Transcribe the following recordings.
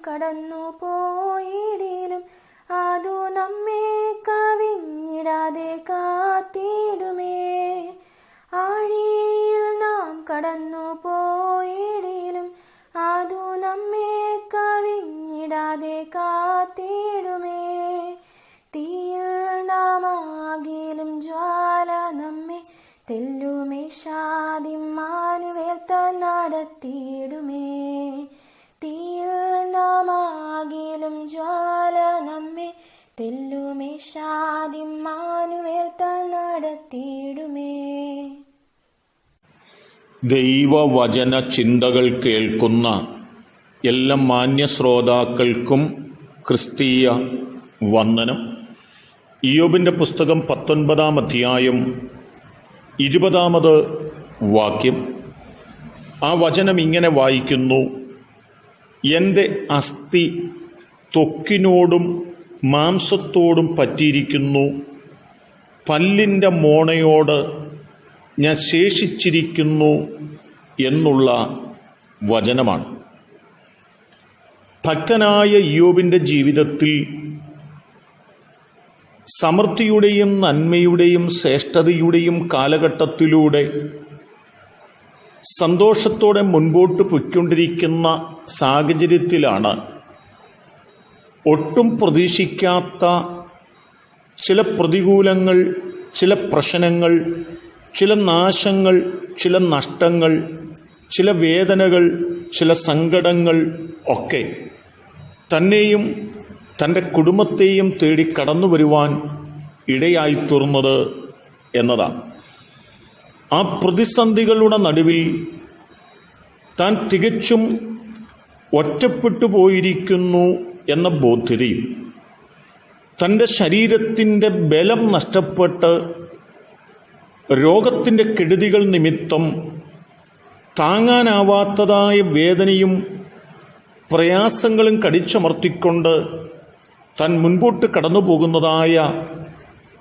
കടന്നു പോയിടിലും അതു നമ്മെ കവിഞ്ഞിടാതെ കാത്തിടുമേ. ആഴിയിൽ നാം കടന്നു പോയിടിലും അതു നമ്മെ കവിഞ്ഞിടാതെ കാത്തിടുമേ. തീയിൽ നാം ആകിലും ജ്വാല നമ്മെ തെല്ലുമേശാതിമ്മാനുവേൽ താൻ നടത്തിയിടുമേ. തീയിൽ നാം ആകിലും ജ്വാല നമ്മെ തെല്ലുമേശാതിമ്മാനുവേൽ താൻ നടത്തിയിടുമേ. ദൈവവചന ചിന്തകൾ കേൾക്കുന്ന എല്ലാ മാന്യ ശ്രോതാക്കൾക്കും ക്രിസ്തീയ വന്ദനം. ഇയ്യോബിൻ്റെ പുസ്തകം 19-ാം അധ്യായം 20-ാമത് വാക്യം. ആ വചനം ഇങ്ങനെ വായിക്കുന്നു: എൻ്റെ അസ്ഥി ത്വക്കിനോടും മാംസത്തോടും പറ്റിയിരിക്കുന്നു, പല്ലിൻ്റെ മോണയോട് ഞാൻ ശേഷിച്ചിരിക്കുന്നു എന്നുള്ള വചനമാണ്. ഭക്തനായ ഇയ്യോബിൻ്റെ ജീവിതത്തിൽ സമൃദ്ധിയുടെയും നന്മയുടെയും ശ്രേഷ്ഠതയുടെയും കാലഘട്ടത്തിലൂടെ സന്തോഷത്തോടെ മുൻപോട്ട് പൊയ്ക്കൊണ്ടിരിക്കുന്ന സാഹചര്യത്തിലാണ് ഒട്ടും പ്രതീക്ഷിക്കാത്ത ചില പ്രതികൂലങ്ങൾ, ചില പ്രശ്നങ്ങൾ, ചില നാശങ്ങൾ, ചില നഷ്ടങ്ങൾ, ചില വേദനകൾ, ചില സങ്കടങ്ങൾ ഒക്കെ തന്നെയും തൻ്റെ കുടുംബത്തെയും തേടി കടന്നു വരുവാൻ ഇടയായിത്തീർന്നത് എന്നതാണ്. ആ പ്രതിസന്ധികളുടെ നടുവിൽ താൻ തികച്ചും ഒറ്റപ്പെട്ടു പോയിരിക്കുന്നു എന്ന ബോധ്യതയും തൻ്റെ ശരീരത്തിൻ്റെ ബലം നഷ്ടപ്പെട്ട് രോഗത്തിൻ്റെ കെടുതികൾ നിമിത്തം താങ്ങാനാവാത്തതായ വേദനയും പ്രയാസങ്ങളും കടിച്ചമർത്തിക്കൊണ്ട് താൻ മുൻപോട്ട് കടന്നു പോകുന്നതായ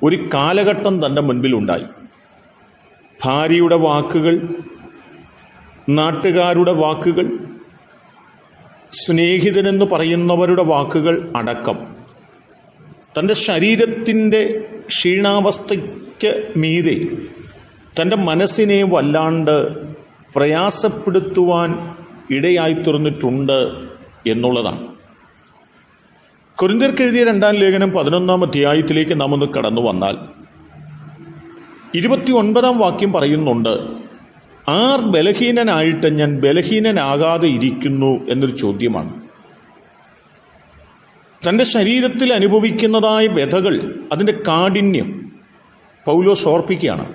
ഒരു കാലഘട്ടം തൻ്റെ മുൻപിലുണ്ടായി. ഭാര്യയുടെ വാക്കുകൾ, നാട്ടുകാരുടെ വാക്കുകൾ, സ്നേഹിതനെന്ന് പറയുന്നവരുടെ വാക്കുകൾ അടക്കം തൻ്റെ ശരീരത്തിൻ്റെ ക്ഷീണാവസ്ഥയ്ക്ക് മീതെ തൻ്റെ മനസ്സിനെ വല്ലാണ്ട് പ്രയാസപ്പെടുത്തുവാൻ ഇടയായിത്തീർന്നിട്ടുണ്ട് എന്നുള്ളതാണ്. കൊരിന്ത്യർക്ക് എഴുതിയ 2-ാം ലേഖനം 11-ാം അധ്യായത്തിലേക്ക് നാം ഒന്ന് കടന്നു വന്നാൽ 29-ാം വാക്യം പറയുന്നുണ്ട്: ആർ ബലഹീനനായിട്ട് ഞാൻ ബലഹീനനാകാതെ ഇരിക്കുന്നു എന്നൊരു ചോദ്യമാണ്. തൻ്റെ ശരീരത്തിൽ അനുഭവിക്കുന്നതായ വ്യഥകൾ, അതിൻ്റെ കാഠിന്യം പൗലോസ് ഓർപ്പിക്കുകയാണ്.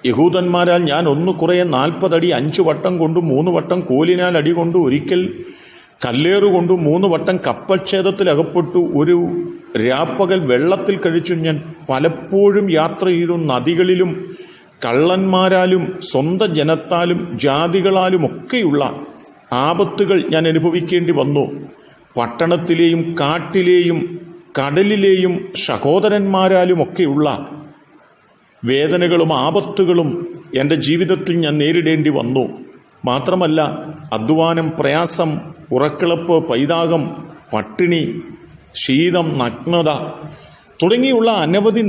യഹൂദന്മാരാൽ ഞാൻ ഒന്ന് കുറയെ 40 അടി 5 വട്ടം കൊണ്ടും 3 വട്ടം കോലിനാൽ അടി കൊണ്ടും ഒരിക്കൽ കല്ലേറുകൊണ്ടും 3 വട്ടം കപ്പൽ ഛേദത്തിൽ അകപ്പെട്ടു, ഒരു രാപ്പകൽ വെള്ളത്തിൽ കഴിച്ചു. ഞാൻ പലപ്പോഴും യാത്ര ചെയ്തു, നദികളിലും കള്ളന്മാരാലും സ്വന്തം ജനത്താലും ജാതികളാലും ഒക്കെയുള്ള ആപത്തുകൾ ഞാൻ അനുഭവിക്കേണ്ടി വന്നു. പട്ടണത്തിലെയും കാട്ടിലെയും കടലിലെയും സഹോദരന്മാരാലുമൊക്കെയുള്ള വേദനകളും ആപത്തുകളും എൻ്റെ ജീവിതത്തിൽ ഞാൻ നേരിടേണ്ടി വന്നു. മാത്രമല്ല, അധ്വാനം, പ്രയാസം, ഉറക്കിളപ്പ്, പൈതാകം, പട്ടിണി, ശീതം, നഗ്നത തുടങ്ങിയുള്ള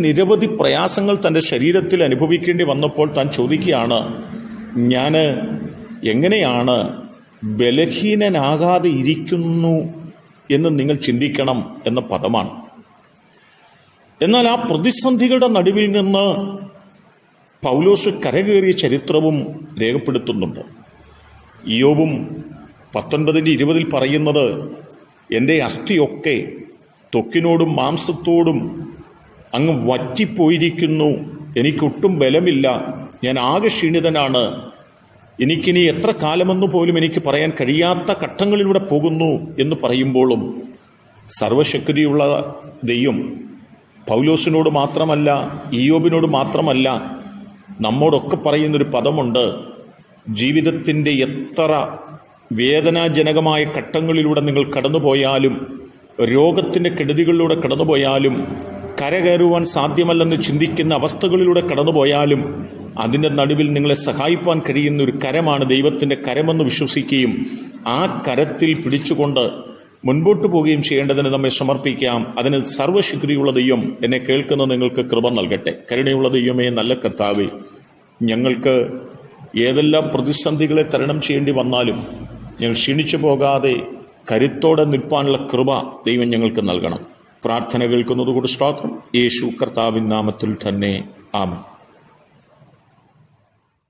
നിരവധി പ്രയാസങ്ങൾ തൻ്റെ ശരീരത്തിൽ അനുഭവിക്കേണ്ടി വന്നപ്പോൾ താൻ ചോദിക്കുകയാണ്: ഞാൻ എങ്ങനെയാണ് ബലഹീനനാകാതെ ഇരിക്കുന്നു എന്ന് നിങ്ങൾ ചിന്തിക്കണം എന്ന പദമാണ്. എന്നാൽ ആ പ്രതിസന്ധികളുടെ നടുവിൽ നിന്ന് പൗലോസ് കരകയറിയ ചരിത്രവും രേഖപ്പെടുത്തുന്നുണ്ട്. ഇയ്യോബും 19:20 പറയുന്നത്: എൻ്റെ അസ്ഥിയൊക്കെ ത്വക്കിനോടും മാംസത്തോടും അങ്ങ് വറ്റിപ്പോയിരിക്കുന്നു, എനിക്കൊട്ടും ബലമില്ല, ഞാൻ ആകെ ക്ഷീണിതനാണ്, എനിക്കിനി എത്ര കാലമെന്ന് പോലും എനിക്ക് പറയാൻ കഴിയാത്ത ഘട്ടങ്ങളിലൂടെ പോകുന്നു എന്ന് പറയുമ്പോഴും സർവശക്തിയുള്ള ദൈവം പൗലോസിനോട് മാത്രമല്ല, ഇയ്യോബിനോട് മാത്രമല്ല, നമ്മോടൊക്കെ പറയുന്നൊരു പദമുണ്ട്: ജീവിതത്തിൻ്റെ എത്ര വേദനാജനകമായ ഘട്ടങ്ങളിലൂടെ നിങ്ങൾ കടന്നുപോയാലും, രോഗത്തിൻ്റെ കെടുതികളിലൂടെ കടന്നുപോയാലും, കരകയറുവാൻ സാധ്യമല്ലെന്ന് ചിന്തിക്കുന്ന അവസ്ഥകളിലൂടെ കടന്നുപോയാലും, അതിൻ്റെ നടുവിൽ നിങ്ങളെ സഹായിപ്പാൻ കഴിയുന്ന ഒരു കരമാണ് ദൈവത്തിൻ്റെ കരമെന്ന് വിശ്വസിക്കുകയും ആ കരത്തിൽ പിടിച്ചുകൊണ്ട് മുൻപോട്ട് പോവുകയും ചെയ്യേണ്ടതിന് നമ്മെ സമർപ്പിക്കാം. അതിന് സർവ്വശക്തിയുള്ള ദൈവം എന്നെ കേൾക്കുന്ന നിങ്ങൾക്ക് കൃപ നൽകട്ടെ. കരുണയുള്ള ദൈവമേ, നല്ല കർത്താവേ, ഞങ്ങൾക്ക് ഏതെല്ലാം പ്രതിസന്ധികളെ തരണം ചെയ്യേണ്ടി വന്നാലും ഞങ്ങൾ ക്ഷീണിച്ചു പോകാതെ കരുത്തോടെ നിൽപ്പാനുള്ള കൃപ ദൈവം ഞങ്ങൾക്ക് നൽകണം. പ്രാർത്ഥന കേൾക്കുന്നതുകൊണ്ട് സ്തോത്രം. യേശു കർത്താവിൻ നാമത്തിൽ തന്നെ ആമേൻ.